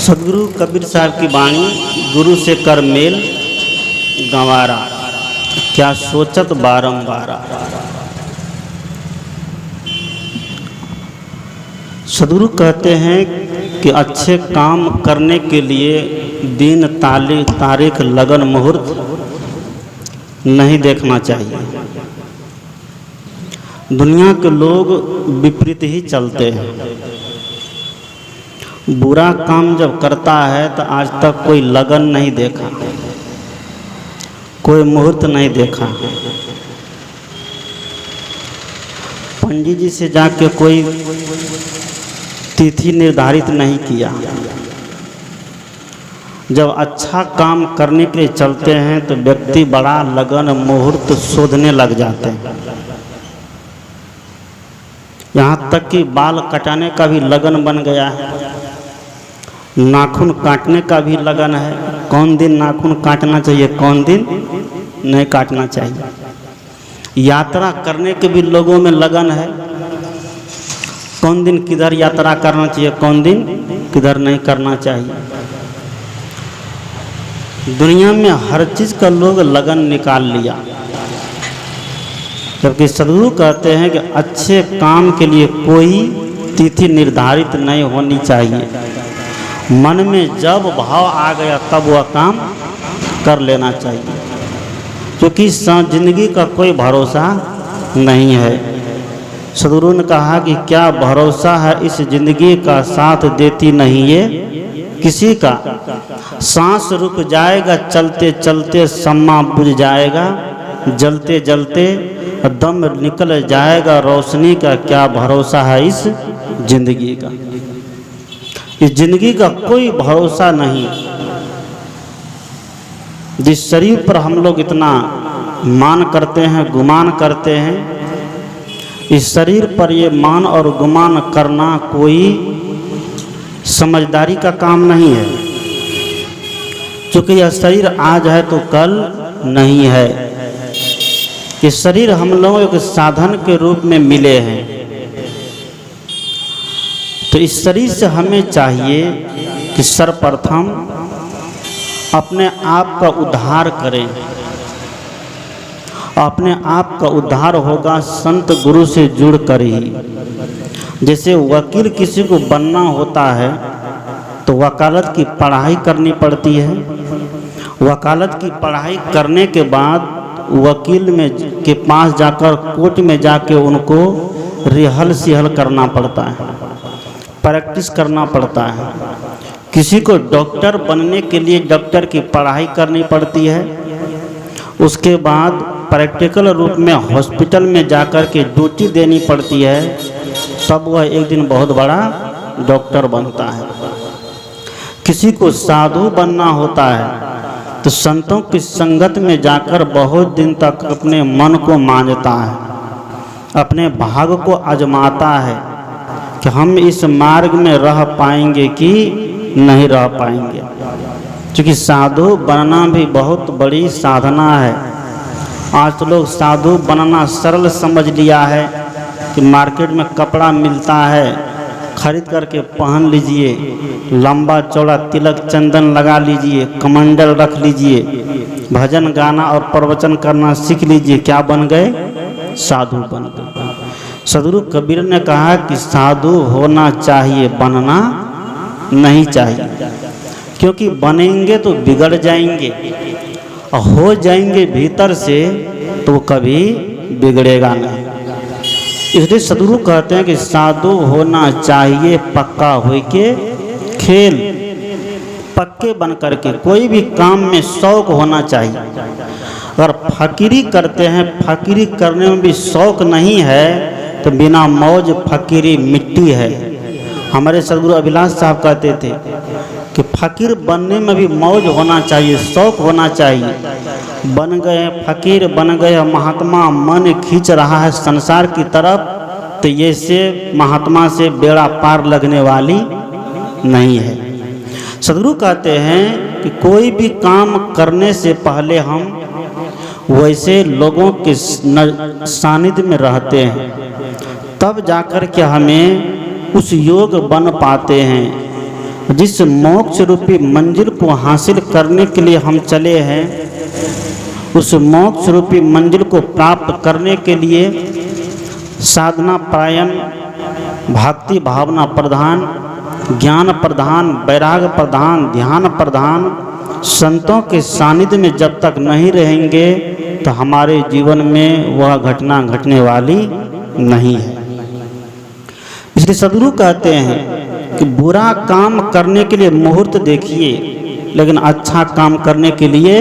सदगुरु कबीर साहब की वाणी, गुरु से कर मेल गंवारा, क्या सोचत बारंबारा। सदगुरु कहते हैं कि अच्छे काम करने के लिए दिन तारीख लगन मुहूर्त नहीं देखना चाहिए। दुनिया के लोग विपरीत ही चलते हैं। बुरा काम जब करता है तो आज तक कोई लगन नहीं देखा, कोई मुहूर्त नहीं देखा। पंडित जी से जाके कोई तिथि निर्धारित नहीं किया। जब अच्छा काम करने के लिए चलते हैं तो व्यक्ति बड़ा लगन मुहूर्त शोधने लग जाते हैं। यहाँ तक कि बाल कटाने का भी लगन बन गया है, नाखून काटने का भी लगन है। कौन दिन नाखून काटना चाहिए, कौन दिन नहीं काटना चाहिए। यात्रा करने के भी लोगों में लगन है, कौन दिन किधर यात्रा करना चाहिए, कौन दिन किधर नहीं करना चाहिए। दुनिया में हर चीज़ का लोग लगन निकाल लिया, जबकि सदगुरु कहते हैं कि अच्छे काम के लिए कोई तिथि निर्धारित नहीं होनी चाहिए। मन में जब भाव आ गया तब वह काम कर लेना चाहिए, क्योंकि जिंदगी का कोई भरोसा नहीं है। सदगुरु ने कहा कि क्या भरोसा है इस जिंदगी का, साथ देती नहीं ये किसी का। सांस रुक जाएगा चलते चलते, सम्मा बुझ जाएगा जलते जलते, दम निकल जाएगा रोशनी का। क्या भरोसा है इस जिंदगी का। इस जिंदगी का कोई भरोसा नहीं। जिस शरीर पर हम लोग इतना मान करते हैं, गुमान करते हैं, इस शरीर पर ये मान और गुमान करना कोई समझदारी का काम नहीं है, क्योंकि यह शरीर आज है तो कल नहीं है। ये शरीर हम लोगों के साधन के रूप में मिले हैं। तो इस शरीर से हमें चाहिए कि सर्वप्रथम अपने आप का उद्धार करें। अपने आप का उद्धार होगा संत गुरु से जुड़ कर ही। जैसे वकील किसी को बनना होता है तो वकालत की पढ़ाई करनी पड़ती है। वकालत की पढ़ाई करने के बाद वकील में के पास जाकर कोर्ट में जाके उनको रिहल सिहल करना पड़ता है, प्रैक्टिस करना पड़ता है। किसी को डॉक्टर बनने के लिए डॉक्टर की पढ़ाई करनी पड़ती है। उसके बाद प्रैक्टिकल रूप में हॉस्पिटल में जाकर के ड्यूटी देनी पड़ती है, तब वह एक दिन बहुत बड़ा डॉक्टर बनता है। किसी को साधु बनना होता है तो संतों की संगत में जाकर बहुत दिन तक अपने मन को मांझता है, अपने भाग को आजमाता है कि हम इस मार्ग में रह पाएंगे कि नहीं रह पाएंगे। क्योंकि साधु बनना भी बहुत बड़ी साधना है। आज तो लोग साधु बनना सरल समझ लिया है कि मार्केट में कपड़ा मिलता है, खरीद करके पहन लीजिए, लंबा चौड़ा तिलक चंदन लगा लीजिए, कमंडल रख लीजिए, भजन गाना और प्रवचन करना सीख लीजिए, क्या बन गए, साधु बन गए। सदगुरु कबीर ने कहा कि साधु होना चाहिए, बनना नहीं चाहिए। क्योंकि बनेंगे तो बिगड़ जाएंगे, और हो जाएंगे भीतर से तो कभी बिगड़ेगा नहीं। इसलिए सदगुरु कहते हैं कि साधु होना चाहिए पक्का हो के खेल, पक्के बन करके। कोई भी काम में शौक होना चाहिए। अगर फकीरी करते हैं, फकीरी करने में भी शौक नहीं है तो बिना मौज फकीरी मिट्टी है। हमारे सदगुरु अभिलाष साहब कहते थे कि फकीर बनने में भी मौज होना चाहिए, शौक होना चाहिए। बन गए फकीर, बन गए महात्मा, मन खींच रहा है संसार की तरफ, तो ये से महात्मा से बेड़ा पार लगने वाली नहीं है। सदगुरु कहते हैं कि कोई भी काम करने से पहले हम वैसे लोगों के सानिध्य में रहते हैं, तब जाकर के हमें उस योग बन पाते हैं। जिस मोक्ष रूपी मंजिल को हासिल करने के लिए हम चले हैं, उस मोक्ष रूपी मंजिल को प्राप्त करने के लिए साधना परायण, भक्ति भावना प्रधान, ज्ञान प्रधान, वैराग्य प्रधान, ध्यान प्रधान संतों के सानिध्य में जब तक नहीं रहेंगे तो हमारे जीवन में वह घटना घटने वाली नहीं है। इसलिए सदगुरु कहते हैं कि बुरा काम करने के लिए मुहूर्त देखिए, लेकिन अच्छा काम करने के लिए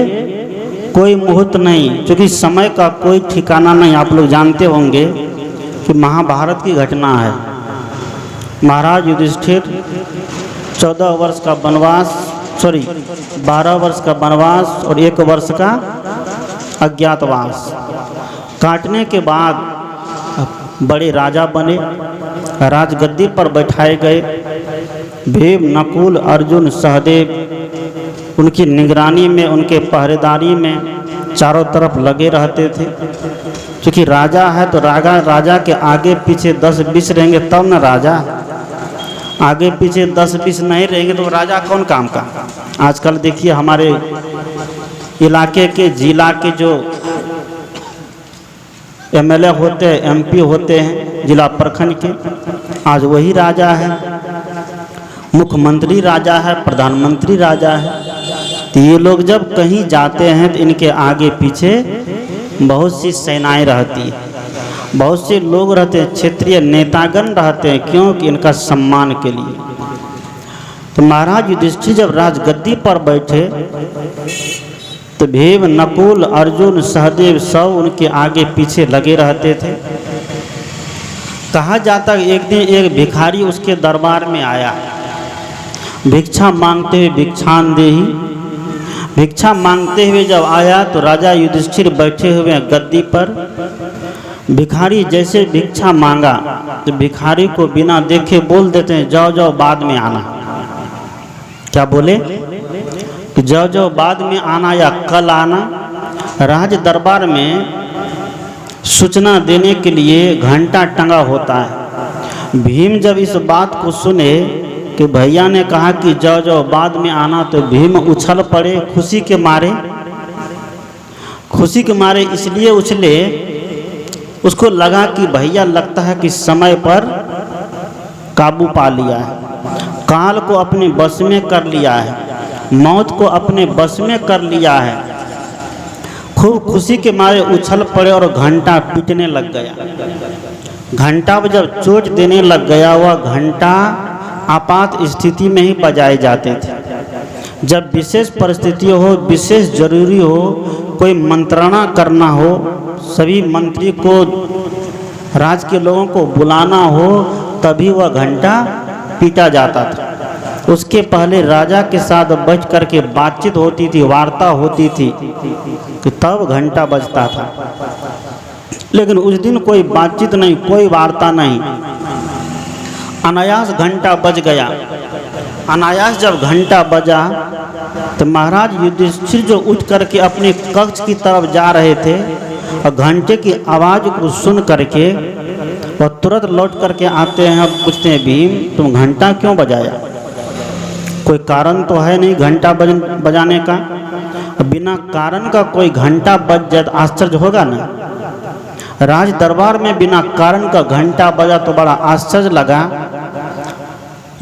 कोई मुहूर्त नहीं, क्योंकि समय का कोई ठिकाना नहीं। आप लोग जानते होंगे कि महाभारत की घटना है। महाराज युधिष्ठिर 12 वर्ष का वनवास 12 वर्ष का वनवास और 1 वर्ष का अज्ञातवास काटने के बाद बड़े राजा बने, राजगद्दी पर बैठाए गए। भीम, नकुल, अर्जुन, सहदेव उनकी निगरानी में, उनके पहरेदारी में चारों तरफ लगे रहते थे। क्योंकि राजा है तो राजा के आगे पीछे 10-20 रहेंगे तब न राजा, आगे पीछे 10-20 नहीं रहेंगे तो राजा कौन काम का। आजकल देखिए हमारे इलाके के, जिला के जो एमएलए होते हैं, एमपी होते हैं, जिला प्रखंड के, आज वही राजा है, मुख्यमंत्री राजा है, प्रधानमंत्री राजा है। तो ये लोग जब कहीं जाते हैं तो इनके आगे पीछे बहुत सी सेनाएं रहती है, बहुत से लोग रहते हैं, क्षेत्रीय नेतागण रहते हैं। क्यों? कि इनका सम्मान के लिए। तो महाराज युधिष्ठिर जब राजगद्दी पर बैठे तो भीम, नकुल, अर्जुन, सहदेव सब उनके आगे पीछे लगे रहते थे। कहा जाता है एक दिन एक भिखारी उसके दरबार में आया, भिक्षा मांगते हुए, भिक्षांदेही, भिक्षा मांगते हुए जब आया तो राजा युधिष्ठिर बैठे हुए गद्दी पर। भिखारी जैसे भिक्षा मांगा तो भिखारी को बिना देखे बोल देते हैं, जाओ जाओ बाद में आना। क्या बोले? कि जाओ जाओ बाद में आना या कल आना। राज दरबार में सूचना देने के लिए घंटा टंगा होता है। भीम जब इस बात को सुने कि भैया ने कहा कि जाओ जाओ बाद में आना, तो भीम उछल पड़े खुशी के मारे। खुशी के मारे इसलिए उछले, उसको लगा कि भैया लगता है कि समय पर काबू पा लिया है, काल को अपने बस में कर लिया है, मौत को अपने बस में कर लिया है। खूब खुशी के मारे उछल पड़े और घंटा पीटने लग गया। घंटा जब चोट देने लग गया, वह घंटा आपात स्थिति में ही बजाए जाते थे। जब विशेष परिस्थिति हो, विशेष जरूरी हो, कोई मंत्रणा करना हो, सभी मंत्री को, राज्य के लोगों को बुलाना हो, तभी वह घंटा पीटा जाता था। उसके पहले राजा के साथ बैठ कर के बातचीत होती थी, वार्ता होती थी, तो तब घंटा बजता था। लेकिन उस दिन कोई बातचीत नहीं, कोई वार्ता नहीं, अनायास घंटा बज गया। अनायास जब घंटा बजा तो महाराज युधिष्ठिर जो उठ करके अपने कक्ष की तरफ जा रहे थे और घंटे की आवाज़ को सुन करके और तुरंत लौट करके आते हैं। पूछते हैं, भीम तुम घंटा क्यों बजाया? कोई कारण तो है नहीं घंटा बजाने का। बिना कारण का कोई घंटा बज जाए तो आश्चर्य होगा ना। राज दरबार में बिना कारण का घंटा बजा तो बड़ा आश्चर्य लगा।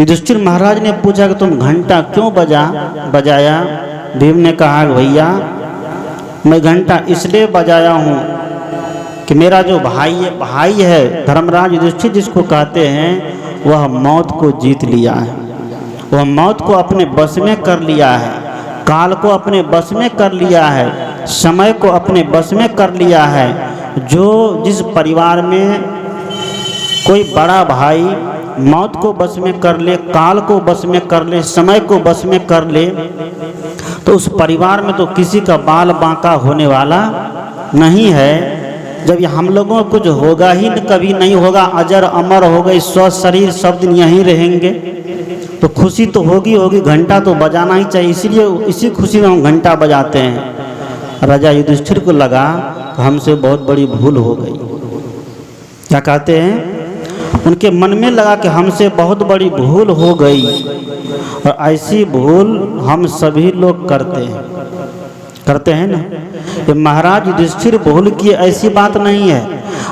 युधिष्ठिर महाराज ने पूछा कि तुम घंटा क्यों बजाया? भीम ने कहा, भैया मैं घंटा इसलिए बजाया हूँ कि मेरा जो भाई है धर्मराज युधिष्ठिर जिसको कहते हैं, वह मौत को जीत लिया है। वह मौत को अपने बस में कर लिया है, काल को अपने बस में कर लिया है, समय को अपने बस में कर लिया है। जो जिस परिवार में कोई बड़ा भाई मौत को बस में कर ले, काल को बस में कर ले, समय को बस में कर ले, तो उस परिवार में तो किसी का बाल बांका होने वाला नहीं है। जब हम लोगों को कुछ होगा ही कभी नहीं होगा, अजर अमर हो गई, स्व शरीर सब दिन यहीं रहेंगे, तो खुशी तो होगी होगी, घंटा तो बजाना ही चाहिए। इसीलिए इसी खुशी में हम घंटा बजाते हैं। राजा युधिष्ठिर को लगा कि हमसे बहुत बड़ी भूल हो गई। क्या कहते हैं? उनके मन में लगा कि हमसे बहुत बड़ी भूल हो गई, और ऐसी भूल हम सभी लोग करते हैं ना। ये महाराज युधिष्ठिर भूल की ऐसी बात नहीं है।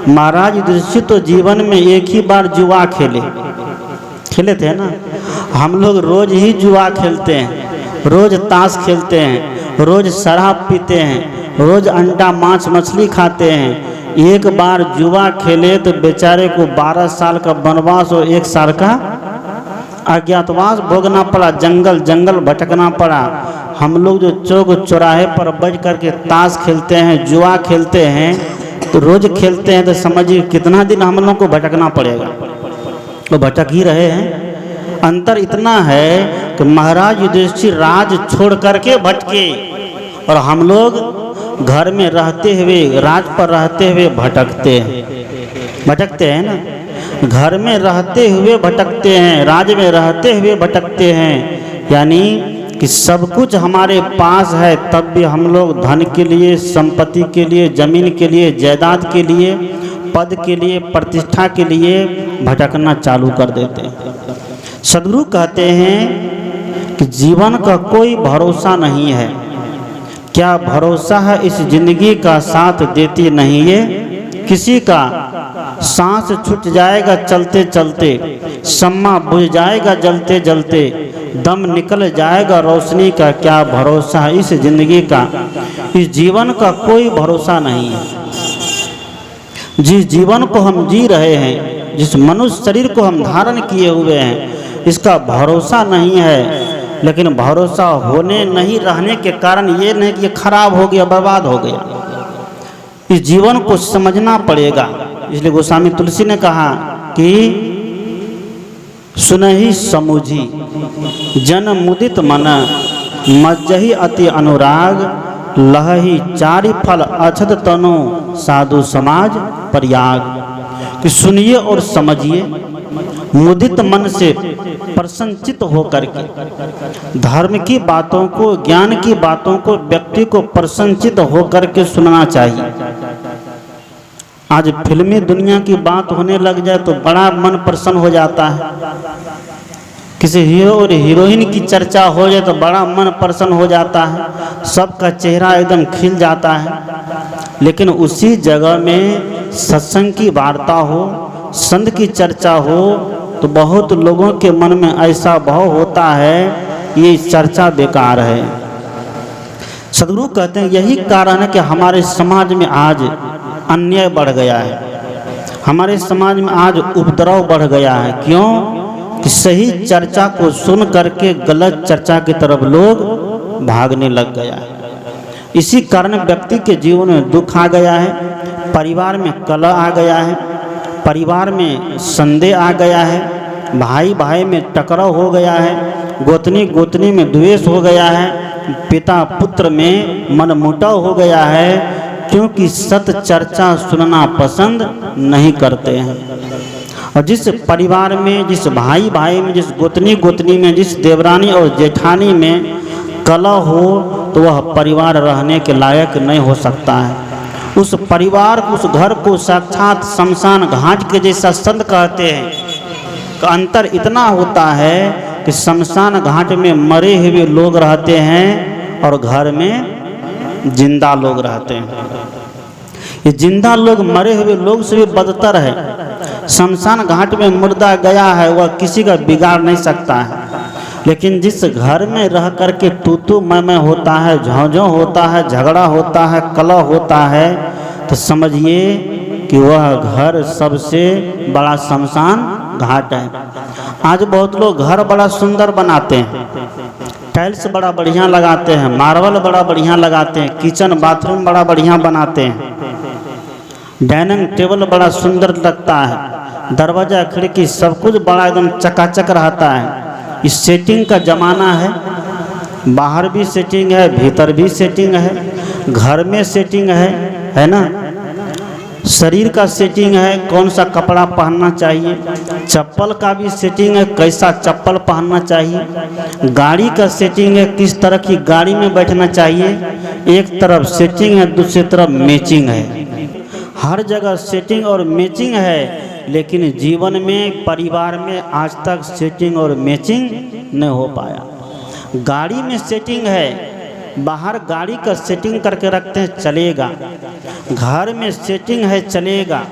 महाराज युधिष्ठिर तो जीवन में एक ही बार जुआ खेले थे ना। हम लोग रोज ही जुआ खेलते हैं, रोज ताश खेलते हैं, रोज शराब पीते हैं, रोज अंडा मांस मछली खाते हैं। एक बार जुआ खेले तो बेचारे को 12 साल का वनवास और 1 साल का अज्ञातवास भोगना पड़ा, जंगल भटकना पड़ा। हम लोग जो चौक चौराहे पर बैठ करके ताश खेलते हैं, जुआ खेलते हैं, तो रोज खेलते हैं, तो समझिए कितना दिन हम लोग को भटकना पड़ेगा। तो भटक ही रहे हैं। अंतर इतना है कि महाराज युधिष्ठिर राज छोड़ करके भटके, और हम लोग घर में रहते हुए, राज पर रहते हुए भटकते हैं ना। घर में रहते हुए भटकते हैं, राज में रहते हुए भटकते हैं। यानी कि सब कुछ हमारे पास है, तब भी हम लोग धन के लिए, संपत्ति के लिए, जमीन के लिए, जायदाद के लिए, पद के लिए, प्रतिष्ठा के लिए भटकना चालू कर देते हैं। सद्गुरु कहते हैं कि जीवन का कोई भरोसा नहीं है। क्या भरोसा है इस जिंदगी का साथ देती नहीं है। किसी का सांस छूट जाएगा चलते चलते, शम्मा बुझ जाएगा जलते जलते, दम निकल जाएगा रोशनी का। क्या भरोसा है इस जिंदगी का। इस जीवन का कोई भरोसा नहीं है। जिस जीवन को हम जी रहे हैं, जिस मनुष्य शरीर को हम धारण किए हुए हैं, इसका भरोसा नहीं है। लेकिन भरोसा होने नहीं रहने के कारण ये नहीं कि ये खराब हो गया, बर्बाद हो गया। इस जीवन को समझना पड़ेगा। इसलिए गोस्वामी तुलसी ने कहा कि सुनहि समुझी जन मुदित मन, मज्जहि अति अनुराग, लहहि चारि फल अछत तनु, साधु समाज परियाग। कि सुनिए और समझिए, मुदित मन से प्रसन्नचित होकर के धर्म की बातों को, ज्ञान की बातों को व्यक्ति को प्रसन्नचित होकर के सुनना चाहिए। आज फिल्मी दुनिया की बात होने लग जाए तो बड़ा मन प्रसन्न हो जाता है। किसी हीरो और हीरोइन की चर्चा हो जाए तो बड़ा मन प्रसन्न हो जाता है, सबका चेहरा एकदम खिल जाता है। लेकिन उसी जगह में सत्संग की वार्ता हो, संत की चर्चा हो, तो बहुत लोगों के मन में ऐसा भाव होता है ये चर्चा बेकार है। सद्गुरु कहते हैं यही कारण है कि हमारे समाज में आज अन्याय बढ़ गया है, हमारे समाज में आज उपद्रव बढ़ गया है। क्यों कि सही चर्चा को सुन करके गलत चर्चा की तरफ लोग भागने लग गया है। इसी कारण व्यक्ति के जीवन में दुख आ गया है, परिवार में कलह आ गया है, परिवार में संदेह आ गया है, भाई भाई में टकराव हो गया है, गोतनी गोतनी में द्वेष हो गया है, पिता पुत्र में मनमुटाव हो गया है, क्योंकि सत चर्चा सुनना पसंद नहीं करते हैं। और जिस परिवार में, जिस भाई भाई में, जिस गोतनी गोतनी में, जिस देवरानी और जेठानी में कलह हो, तो वह परिवार रहने के लायक नहीं हो सकता है। उस परिवार, उस घर को साक्षात शमशान घाट के जैसा संत कहते हैं। का अंतर इतना होता है कि शमशान घाट में मरे हुए लोग रहते हैं और घर में जिंदा लोग रहते हैं। ये जिंदा लोग मरे हुए लोग से भी बदतर है। शमशान घाट में मुर्दा गया है, वह किसी का बिगाड़ नहीं सकता है। लेकिन जिस घर में रह करके तू मैं होता है, झोंझो होता है, झगड़ा होता है, कलह होता है, तो समझिए कि वह घर सबसे बड़ा शमशान घाट है। आज बहुत लोग घर बड़ा सुंदर बनाते हैं, टाइल्स बड़ा बढ़िया लगाते हैं, मार्बल बड़ा बढ़िया लगाते हैं, किचन बाथरूम बड़ा बढ़िया बनाते हैं, डाइनिंग टेबल बड़ा सुंदर लगता है, दरवाजा खिड़की सब कुछ बड़ा एकदम चकाचक रहता है। इस सेटिंग का ज़माना है, बाहर भी सेटिंग है, भीतर भी सेटिंग है, घर में सेटिंग है ना। शरीर का सेटिंग है, कौन सा कपड़ा पहनना चाहिए, चप्पल का भी सेटिंग है, कैसा चप्पल पहनना चाहिए, गाड़ी का सेटिंग है, किस तरह की गाड़ी में बैठना चाहिए। एक तरफ सेटिंग है, दूसरी तरफ मैचिंग है। हर जगह सेटिंग और मैचिंग है, लेकिन जीवन में परिवार में आज तक सेटिंग और मैचिंग नहीं हो पाया। गाड़ी में सेटिंग है, बाहर गाड़ी का सेटिंग करके रखते हैं चलेगा, घर में सेटिंग है चलेगा,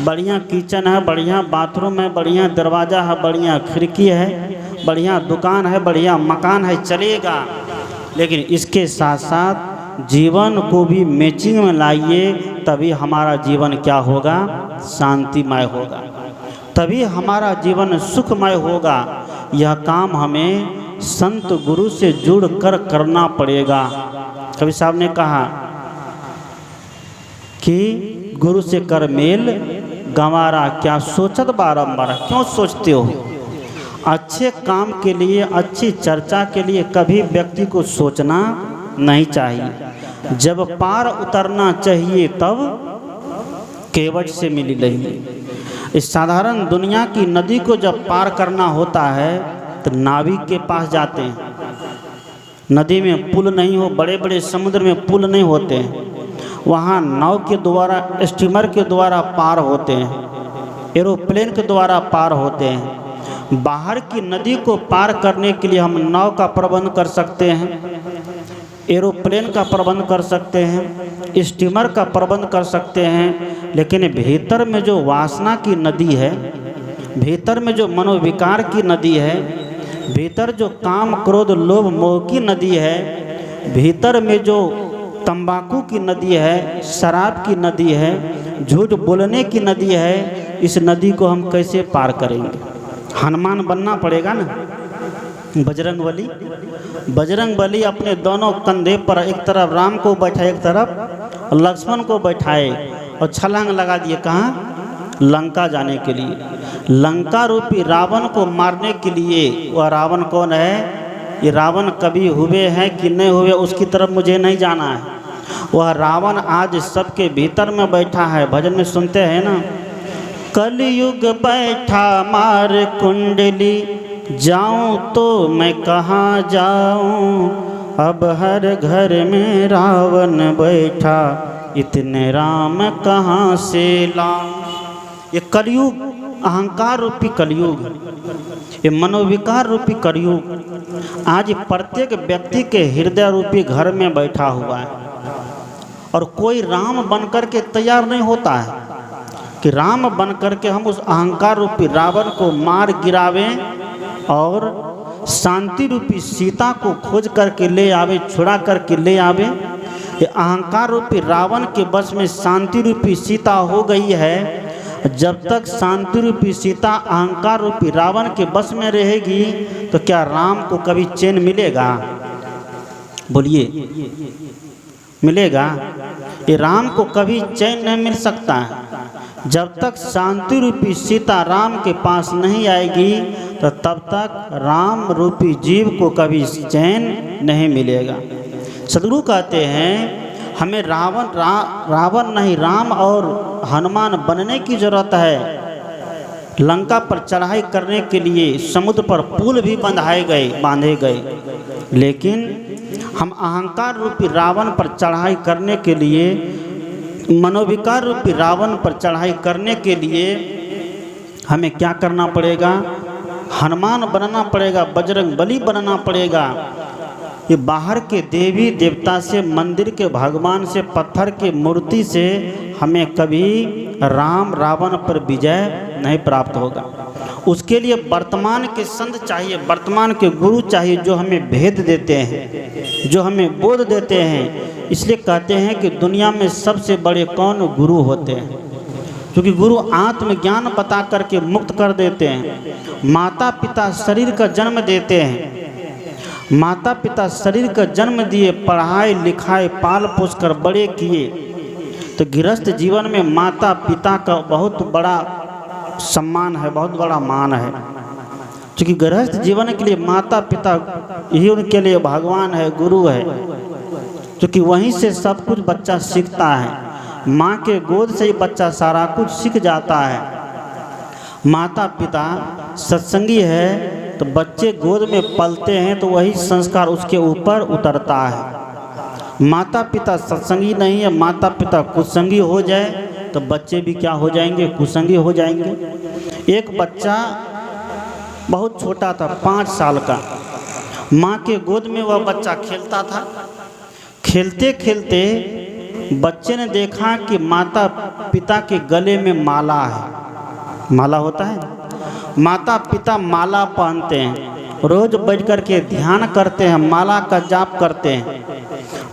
बढ़िया किचन है, बढ़िया बाथरूम है, बढ़िया दरवाज़ा है, बढ़िया खिड़की है, बढ़िया दुकान है, बढ़िया मकान है, चलेगा। लेकिन इसके साथ साथ जीवन को भी मैचिंग में लाइए, तभी हमारा जीवन क्या होगा, शांतिमय होगा, तभी हमारा जीवन सुखमय होगा। यह काम हमें संत गुरु से जुड़ कर करना पड़ेगा। कबीर साहब ने कहा कि गुरु से कर मेल गंवारा, क्या सोचत बारंबार, क्यों सोचते हो। अच्छे काम के लिए, अच्छी चर्चा के लिए कभी व्यक्ति को सोचना नहीं चाहिए। जब पार उतरना चाहिए तब केवट से मिली रही। इस साधारण दुनिया की नदी को जब पार करना होता है तो नाविक के पास जाते हैं। नदी में पुल नहीं हो, बड़े बड़े समुद्र में पुल नहीं होते हैं, वहाँ नाव के द्वारा, स्टीमर के द्वारा पार होते हैं, एरोप्लेन के द्वारा पार होते हैं। बाहर की नदी को पार करने के लिए हम नाव का प्रबंध कर सकते हैं, एरोप्लेन का प्रबंध कर सकते हैं, स्टीमर का प्रबंध कर सकते हैं, लेकिन भीतर में जो वासना की नदी है, भीतर में जो मनोविकार की नदी है, भीतर जो काम क्रोध लोभ मोह की नदी है, भीतर में जो तंबाकू की नदी है, शराब की नदी है, झूठ बोलने की नदी है, इस नदी को हम कैसे पार करेंगे। हनुमान बनना पड़ेगा ना, बजरंगबली। बजरंगबली अपने दोनों कंधे पर एक तरफ राम को बैठाए, एक तरफ लक्ष्मण को बैठाए और छलांग लगा दिए, कहाँ, लंका जाने के लिए। लंका रूपी रावण को मारने के लिए। वह रावण कौन है, ये रावण कभी हुए हैं कि नहीं हुए उसकी तरफ मुझे नहीं जाना है। वह रावण आज सबके भीतर में बैठा है। भजन में सुनते हैं ना, कलयुग बैठा मार कुंडली, जाऊं तो मैं कहाँ जाऊं, अब हर घर में रावण बैठा, इतने राम कहाँ से लाऊं। ये कलयुग, अहंकार रूपी कलयुग, ये मनोविकार रूपी कलयुग आज प्रत्येक व्यक्ति के हृदय रूपी घर में बैठा हुआ है। और कोई राम बनकर के तैयार नहीं होता है कि राम बनकर के हम उस अहंकार रूपी रावण को मार गिरावें और शांति रूपी सीता को खोज करके ले आवे, छुड़ा करके ले आवे। ये अहंकार रूपी रावण के बस में शांति रूपी सीता हो गई है। जब तक शांति रूपी सीता अहंकार रूपी रावण के बस में रहेगी तो क्या राम को कभी चैन मिलेगा? बोलिए, मिलेगा? ये राम को कभी चैन नहीं मिल सकता है। जब तक शांति रूपी सीता राम के पास नहीं आएगी तो तब तक राम रूपी जीव को कभी चैन नहीं मिलेगा। सदगुरु कहते हैं हमें रावण नहीं, राम और हनुमान बनने की जरूरत है। लंका पर चढ़ाई करने के लिए समुद्र पर पुल भी बांधे गए, लेकिन हम अहंकार रूपी रावण पर चढ़ाई करने के लिए, मनोविकार रूपी रावण पर चढ़ाई करने के लिए हमें क्या करना पड़ेगा? हनुमान बनना पड़ेगा, बजरंगबली बनना पड़ेगा। ये बाहर के देवी देवता से, मंदिर के भगवान से, पत्थर के मूर्ति से हमें कभी राम रावण पर विजय नहीं प्राप्त होगा। उसके लिए वर्तमान के संत चाहिए, वर्तमान के गुरु चाहिए जो हमें भेद देते हैं, जो हमें बोध देते हैं। इसलिए कहते हैं कि दुनिया में सबसे बड़े कौन? गुरु होते हैं, क्योंकि गुरु आत्मज्ञान बता करके मुक्त कर देते हैं। माता पिता शरीर का जन्म देते हैं, माता पिता शरीर का जन्म दिए, पढ़ाई लिखाई पाल पोस कर बड़े किए। तो गृहस्थ जीवन में माता पिता का बहुत बड़ा सम्मान है, बहुत बड़ा मान है, क्योंकि गृहस्थ जीवन के लिए माता पिता ही उनके लिए भगवान है, गुरु है, क्योंकि वहीं से सब कुछ बच्चा सीखता है। माँ के गोद से ही बच्चा सारा कुछ सीख जाता है। माता पिता सत्संगी है तो बच्चे गोद में पलते हैं तो वही संस्कार उसके ऊपर उतरता है। माता पिता सत्संगी नहीं है, माता पिता कुसंगी हो जाए तो बच्चे भी क्या हो जाएंगे, कुसंगी हो जाएंगे। एक बच्चा बहुत छोटा था, 5 साल का, माँ के गोद में वह बच्चा खेलता था। खेलते खेलते बच्चे ने देखा कि माता पिता के गले में माला है। माला होता है, माता पिता माला पहनते हैं, रोज बैठ कर के ध्यान करते हैं, माला का जाप करते हैं।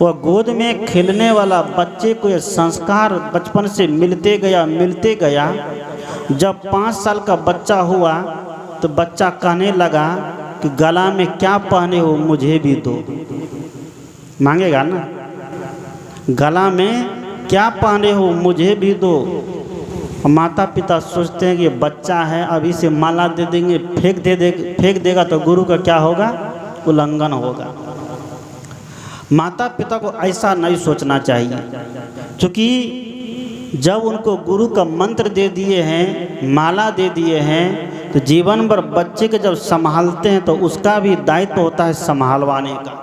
वह गोद में खेलने वाला बच्चे को ये संस्कार बचपन से मिलते गया। जब 5 साल का बच्चा हुआ तो बच्चा कहने लगा कि गला में क्या पहने हो, मुझे भी दो। मांगेगा ना, गला में क्या पहने हो, मुझे भी दो। माता पिता सोचते हैं कि बच्चा है, अभी से माला दे देंगे, फेंक देगा तो गुरु का क्या होगा, उल्लंघन होगा। माता पिता को ऐसा नहीं सोचना चाहिए, क्योंकि जब उनको गुरु का मंत्र दे दिए हैं, माला दे दिए हैं, तो जीवन भर बच्चे के जब संभालते हैं तो उसका भी दायित्व होता है संभालवाने का।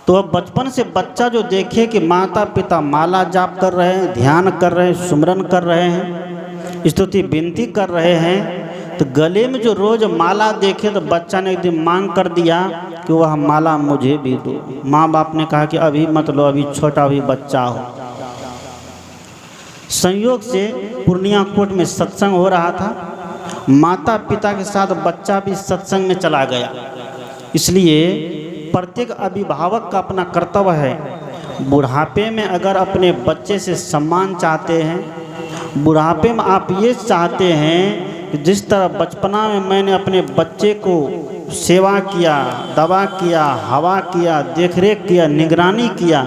तो अब बचपन से बच्चा जो देखे कि माता पिता माला जाप कर रहे हैं, ध्यान कर रहे हैं, सुमरन कर रहे हैं, स्तुति विनती कर रहे हैं, तो गले में जो रोज माला देखे तो बच्चा ने एक दिन मांग कर दिया कि वह माला मुझे भी दो। माँ बाप ने कहा कि अभी मत लो, अभी छोटा भी बच्चा हो। संयोग से पूर्णिया कोट में सत्संग हो रहा था, माता पिता के साथ बच्चा भी सत्संग में चला गया। इसलिए प्रत्येक अभिभावक का अपना कर्तव्य है, बुढ़ापे में अगर अपने बच्चे से सम्मान चाहते हैं, बुढ़ापे में आप ये चाहते हैं कि जिस तरह बचपना में मैंने अपने बच्चे को सेवा किया, दवा किया, हवा किया, देखरेख किया, निगरानी किया,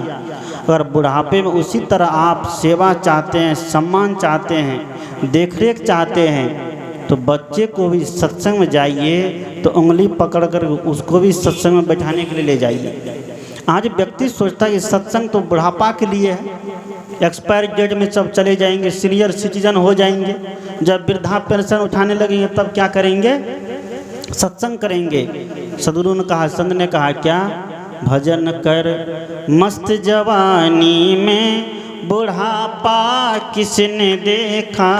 अगर बुढ़ापे में उसी तरह आप सेवा चाहते हैं, सम्मान चाहते हैं, देखरेख चाहते हैं, तो बच्चे को भी सत्संग में जाइए तो उंगली पकड़ कर उसको भी सत्संग में बैठाने के लिए ले जाइए। आज व्यक्ति सोचता है कि सत्संग तो बुढ़ापा के लिए है, एक्सपायर डेट में सब चले जाएंगे, सीनियर सिटीजन हो जाएंगे, जब वृद्धा पेंशन उठाने लगेंगे तब क्या करेंगे, सत्संग करेंगे। सदगुरु ने कहा, संत ने कहा क्या, भजन कर मस्त जवानी में बुढ़ापा किसने देखा,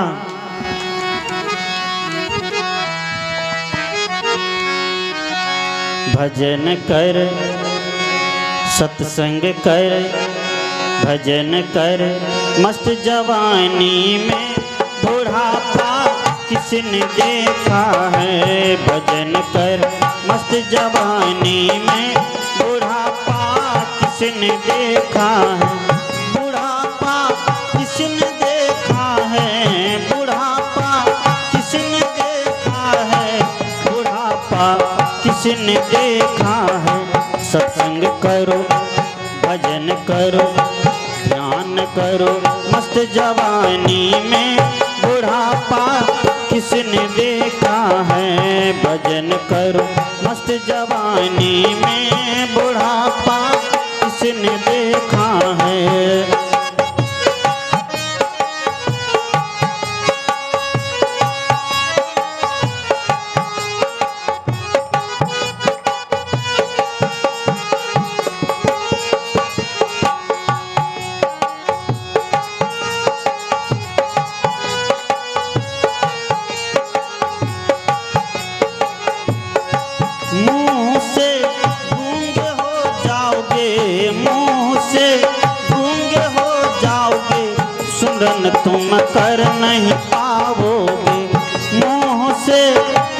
भजन कर सत्संग कर, भजन कर मस्त जवानी में बुढ़ापा किसने देखा है, भजन कर मस्त जवानी में बुढ़ापा किसने देखा है, बुढ़ापा किसने देखा है, बुढ़ापा किसने देखा है, बुढ़ापा किसने देखा है। सत्संग करो, भजन करो, ध्यान करो, मस्त जवानी में बुढ़ापा किसने देखा है, भजन करो मस्त जवानी में बुढ़ापा किसने देखा है। मुँह से गूंगे हो जाओगे, मुँह से गूंगे हो जाओगे, सुमरन तुम कर नहीं पाओगे, मुँह से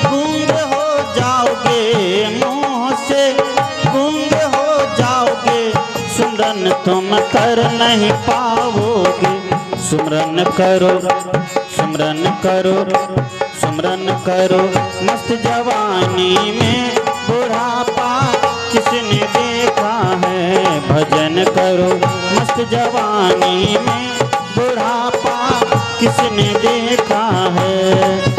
गूंगे हो जाओगे, मुँह से गूंगे हो जाओगे, सुमरन तुम कर नहीं पाओगे। सुमरन करो, सुमरन करो, सुमरन करो, मस्त जवानी में बुढ़ापा किसने देखा है, भजन करो मस्त जवानी में बुढ़ापा किसने देखा है।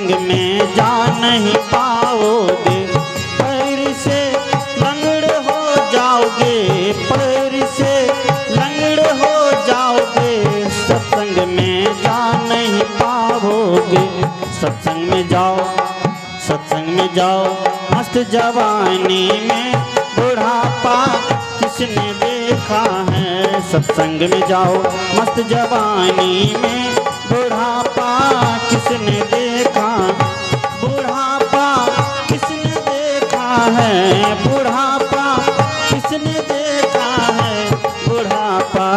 सत्संग में जा नहीं पाओगे, पैर से लंगड़ हो जाओगे, पैर से लंगड़ हो जाओगे, सत्संग में जा नहीं पाओगे। सत्संग में जाओ, सत्संग में जाओ, मस्त जवानी में बुढ़ापा किसने देखा है। सत्संग में जाओ, मस्त जवानी में बुढ़ापा किसने देखा, बुढ़ापा किसने देखा है, बुढ़ापा किसने देखा है, बुढ़ापा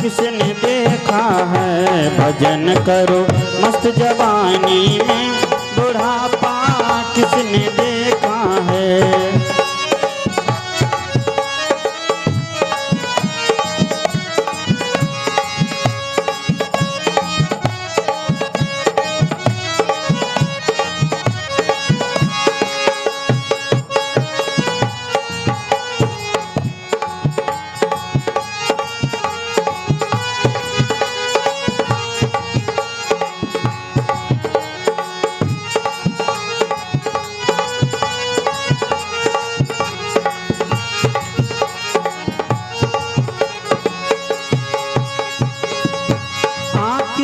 किसने देखा है। भजन करो मस्त जवानी में बुढ़ापा किसने देखा है।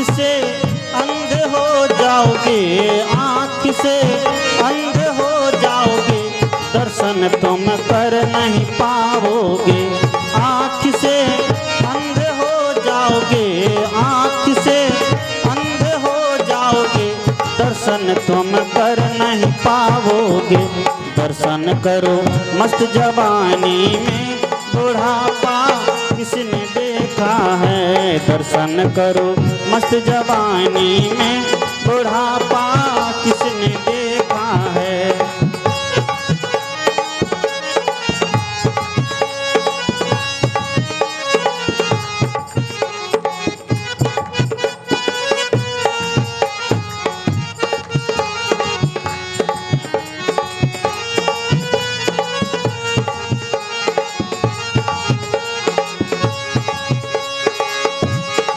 से अंध हो जाओगे, आँख से अंध हो जाओगे, दर्शन तुम कर नहीं पाओगे। आँख से अंध हो जाओगे, आँख से अंध हो जाओगे, दर्शन तुम कर नहीं पाओगे। दर्शन करो मस्त जवानी में बुढ़ापा किसने देखा है। दर्शन करो मस्त जवानी में बुढ़ापा किसने देखा है।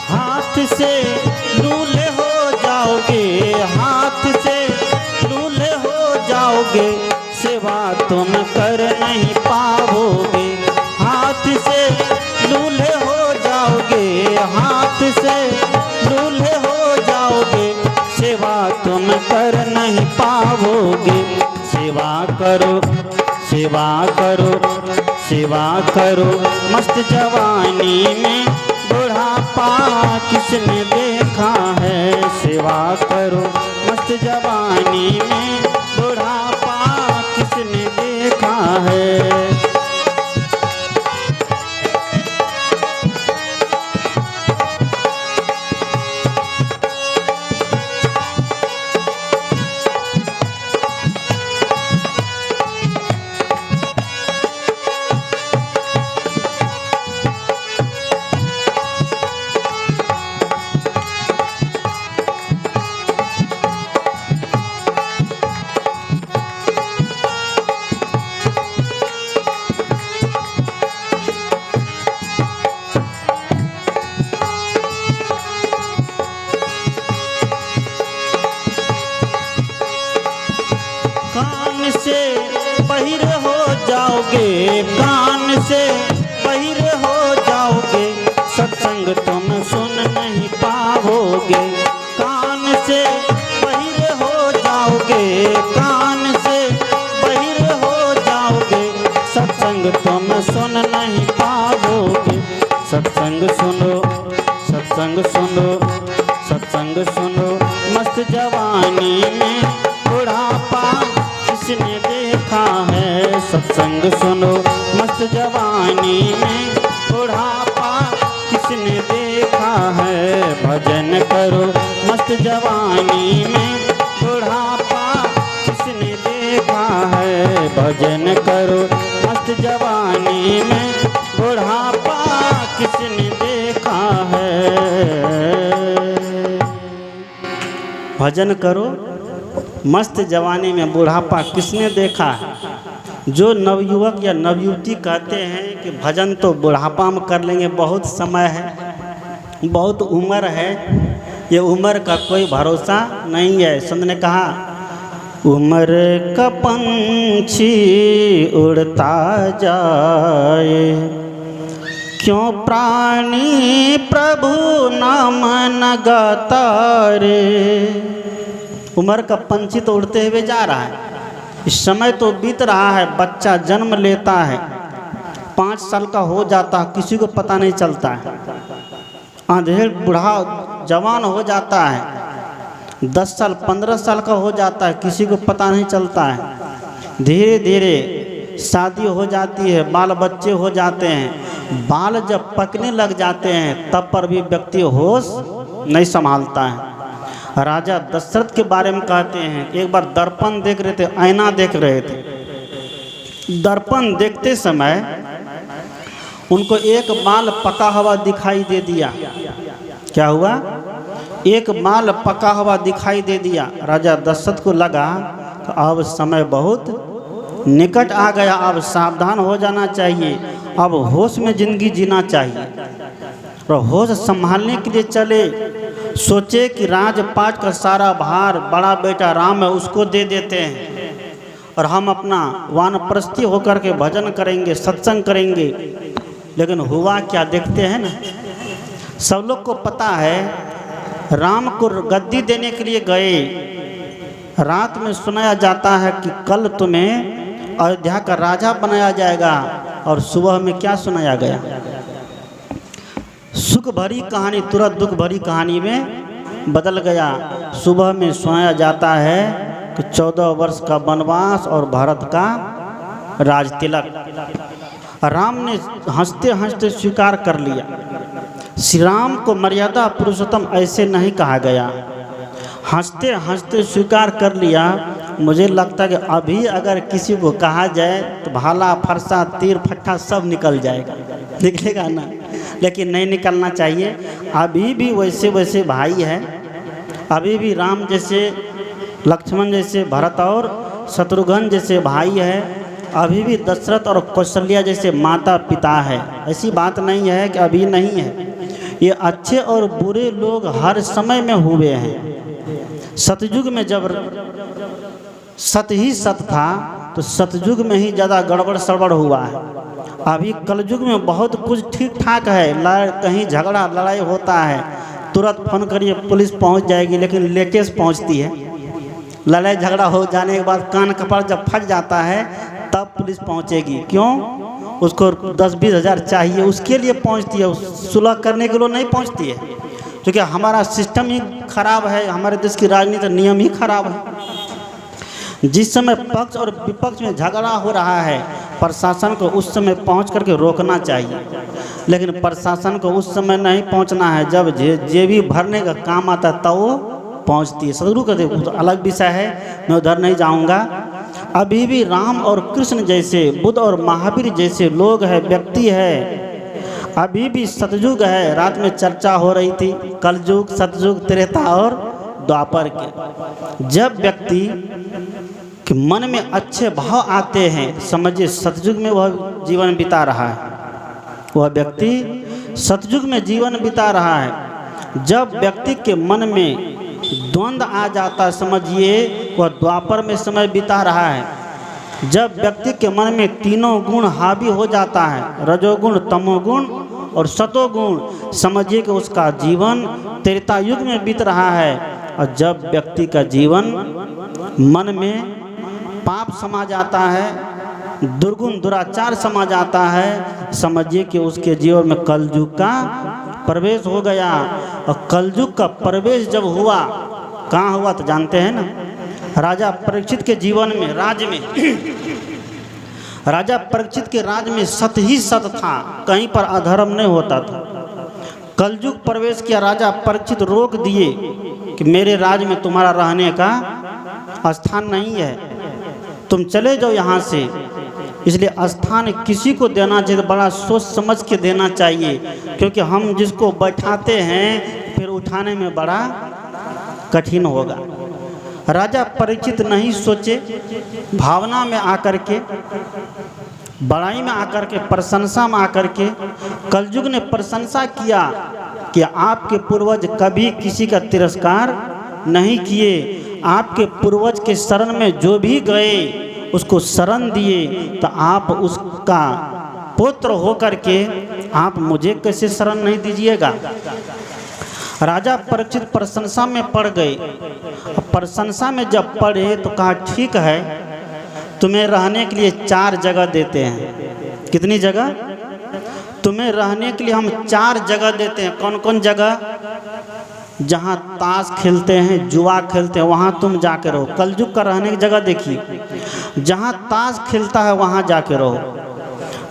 हाथ से लूले हो जाओगे, हाथ से लूले हो जाओगे, सेवा तुम कर नहीं पाओगे। हाथ से लूले हो जाओगे, हाथ से लूले हो जाओगे, सेवा तुम कर नहीं पाओगे। सेवा करो, सेवा करो, सेवा करो मस्त जवानी में बुढ़ापा किसने देखा है। सेवा करो मस्त जवानी में बुढ़ापा किसने देखा है। कान से बहिर हो जाओगे, कान से बहिर हो जाओगे, सत्संग तुम सुन नहीं पाओगे। कान से बहिर हो जाओगे, कान से बहिर हो जाओगे, सत्संग तुम सुन नहीं पाओगे। सत्संग सुनो, सत्संग सुनो, सत्संग सुनो मस्त जवानी में बुढ़ापा किसने देखा है। सत्संग सुनो मस्त जवानी में बुढ़ापा किसने देखा है। भजन करो मस्त जवानी में बुढ़ापा किसने देखा है। भजन करो मस्त जवानी में बुढ़ापा किसने देखा है। भजन करो मस्त जवानी में बुढ़ापा किसने देखा है। जो नवयुवक या नवयुवती कहते हैं कि भजन तो बुढ़ापा में कर लेंगे, बहुत समय है, बहुत उम्र है, ये उम्र का कोई भरोसा नहीं है। संत ने कहा उम्र का पंछी उड़ता जाए, क्यों प्राणी प्रभु नाम न गाता रे। उम्र का पंछी तो उड़ते हुए जा रहा है, इस समय तो बीत रहा है। बच्चा जन्म लेता है, 5 साल का हो जाता है, किसी को पता नहीं चलता है। अंधेर बूढ़ा जवान हो जाता है, 10 साल 15 साल का हो जाता है, किसी को पता नहीं चलता है। धीरे धीरे शादी हो जाती है, बाल बच्चे हो जाते हैं। बाल जब पकने लग जाते हैं तब पर भी व्यक्ति होश नहीं संभालता है। राजा दशरथ के बारे में कहते हैं, एक बार दर्पण देख रहे थे, आईना देख रहे थे। दर्पण देखते समय उनको एक बाल पका हुआ दिखाई दे दिया। क्या हुआ? एक बाल पका हुआ दिखाई दे दिया। राजा दशरथ को लगा तो अब समय बहुत निकट आ गया, अब सावधान हो जाना चाहिए, अब होश में जिंदगी जीना चाहिए। और होश संभालने के लिए चले, सोचे कि राजपाट का सारा भार बड़ा बेटा राम है उसको दे देते हैं और हम अपना वानप्रस्थी होकर के भजन करेंगे, सत्संग करेंगे। लेकिन हुआ क्या देखते हैं ना, सब लोग को पता है राम को गद्दी देने के लिए गए। रात में सुनाया जाता है कि कल तुम्हें अयोध्या का राजा बनाया जाएगा, और सुबह में क्या सुनाया गया? सुख भरी कहानी तुरंत दुख भरी कहानी में बदल गया। सुबह में सुनाया जाता है कि 14 वर्ष का वनवास और भरत का राज तिलक। राम ने हंसते हंसते स्वीकार कर लिया। श्री राम को मर्यादा पुरुषोत्तम ऐसे नहीं कहा गया, हंसते हंसते स्वीकार कर लिया। मुझे लगता है कि अभी अगर किसी को कहा जाए तो भाला फरसा तीर फट्टा सब निकल जाएगा, निकलेगा ना, लेकिन नहीं निकलना चाहिए। अभी भी वैसे वैसे भाई हैं, अभी भी राम जैसे, लक्ष्मण जैसे, भरत और शत्रुघ्न जैसे भाई है, अभी भी दशरथ और कौशल्या जैसे माता पिता है। ऐसी बात नहीं है कि अभी नहीं है। ये अच्छे और बुरे लोग हर समय में हुए हैं। सतयुग में जब सत ही सत था तो सतयुग में ही ज़्यादा गड़बड़ सड़बड़ हुआ है। अभी कलयुग में बहुत कुछ ठीक ठाक है, कहीं झगड़ा लड़ाई होता है तुरंत फोन करिए पुलिस पहुंच जाएगी, लेकिन लेटेस्ट पहुंचती है। लड़ाई झगड़ा हो जाने के बाद कान कपाड़ जब फट जाता है तब पुलिस पहुंचेगी। क्यों? उसको 10-20 हज़ार चाहिए, उसके लिए पहुंचती है, सुलह करने के लिए नहीं पहुंचती है। क्योंकि हमारा सिस्टम ही खराब है, हमारे देश की राजनीति नियम ही खराब है। जिस समय पक्ष और विपक्ष में झगड़ा हो रहा है, प्रशासन को उस समय पहुंच करके रोकना चाहिए, लेकिन प्रशासन को उस समय नहीं पहुंचना है जब जेबी भरने का काम आता है तब वो पहुंचती है। सदगुरु कहते तो अलग विषय है, मैं उधर नहीं जाऊंगा। अभी भी राम और कृष्ण जैसे, बुद्ध और महावीर जैसे लोग हैं, व्यक्ति है। अभी भी सतयुग है। रात में चर्चा हो रही थी कलयुग, सतयुग, त्रेता और द्वापर के। जब व्यक्ति के मन में अच्छे भाव आते हैं, समझिए सतयुग में वह जीवन बिता रहा है, वह व्यक्ति सतयुग में जीवन बिता रहा है। जब व्यक्ति के मन में द्वंद्व आ जाता है, समझिए वह द्वापर में समय बिता रहा है। जब व्यक्ति के मन में तीनों गुण हावी हो जाता है, रजोगुण, तमोगुण और सतोगुण, समझिए कि उसका जीवन त्रेता युग में बीत रहा है। और जब व्यक्ति का जीवन मन में पाप समा जाता है, दुर्गुण दुराचार समा जाता है, समझिए कि उसके जीवन में कलयुग का प्रवेश हो गया। और कलयुग का प्रवेश जब हुआ, कहाँ हुआ तो जानते हैं ना, राजा परीक्षित के जीवन में, राज्य में राजा परीक्षित के राज्य में सत ही सत था, कहीं पर अधर्म नहीं होता था। कलयुग प्रवेश किया, राजा परीक्षित रोक दिए कि मेरे राज्य में तुम्हारा रहने का स्थान नहीं है, तुम चले जाओ यहाँ से। इसलिए स्थान किसी को देना चाहिए तो बड़ा सोच समझ के देना चाहिए, क्योंकि हम जिसको बैठाते हैं फिर उठाने में बड़ा कठिन होगा। राजा परीक्षित नहीं सोचे, भावना में आकर के, बड़ाई में आकर के, प्रशंसा में आकर के, कलयुग ने प्रशंसा किया कि आपके पूर्वज कभी किसी का तिरस्कार नहीं किए। आपके पूर्वज के शरण में जो भी गए उसको शरण दिए, तो आप उसका पुत्र होकर के आप मुझे कैसे शरण नहीं दीजिएगा। राजा परीक्षित प्रशंसा में पड़ गए। प्रशंसा में जब पड़े तो कहा ठीक है, तुम्हें रहने के लिए 4 जगह देते हैं। कितनी जगह? तुम्हें रहने के लिए हम 4 जगह देते हैं। कौन कौन जगह? जहाँ ताश खेलते हैं, जुआ खेलते हैं, वहाँ तुम जाके रहो। कलयुग का रहने की जगह देखिए, जहाँ ताश खेलता है वहाँ जाके रहो।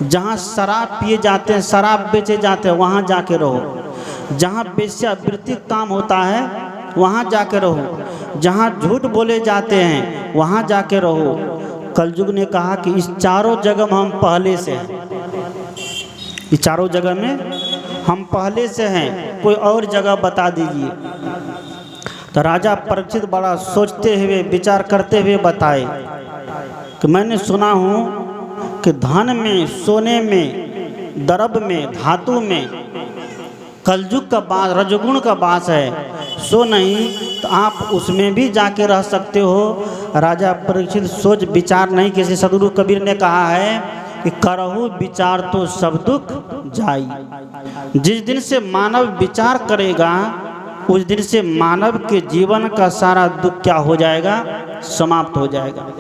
जहाँ शराब पिए जाते हैं, शराब बेचे जाते हैं, वहाँ जाके रहो। जहाँ वेश्यावृत्ति काम होता है वहाँ जाके रहो। जहाँ झूठ बोले जाते हैं वहाँ जाके रहो। कलयुग ने कहा कि इस 4 जगह में हम पहले से हैं, इस 4 जगह में हम पहले से हैं, कोई और जगह बता दीजिए। तो राजा परीक्षित बड़ा सोचते हुए विचार करते हुए बताए कि मैंने सुना हूँ कि धन में, सोने में, द्रव्य में, धातु में कलयुग का वास, रजोगुण का वास है। सो नहीं तो आप उसमें भी जाके रह सकते हो। राजा परीक्षित सोच विचार नहीं, किसी सदगुरु कबीर ने कहा है कि करहु विचार तो सब दुख जाई। जिस दिन से मानव विचार करेगा उस दिन से मानव के जीवन का सारा दुख क्या हो जाएगा? समाप्त हो जाएगा।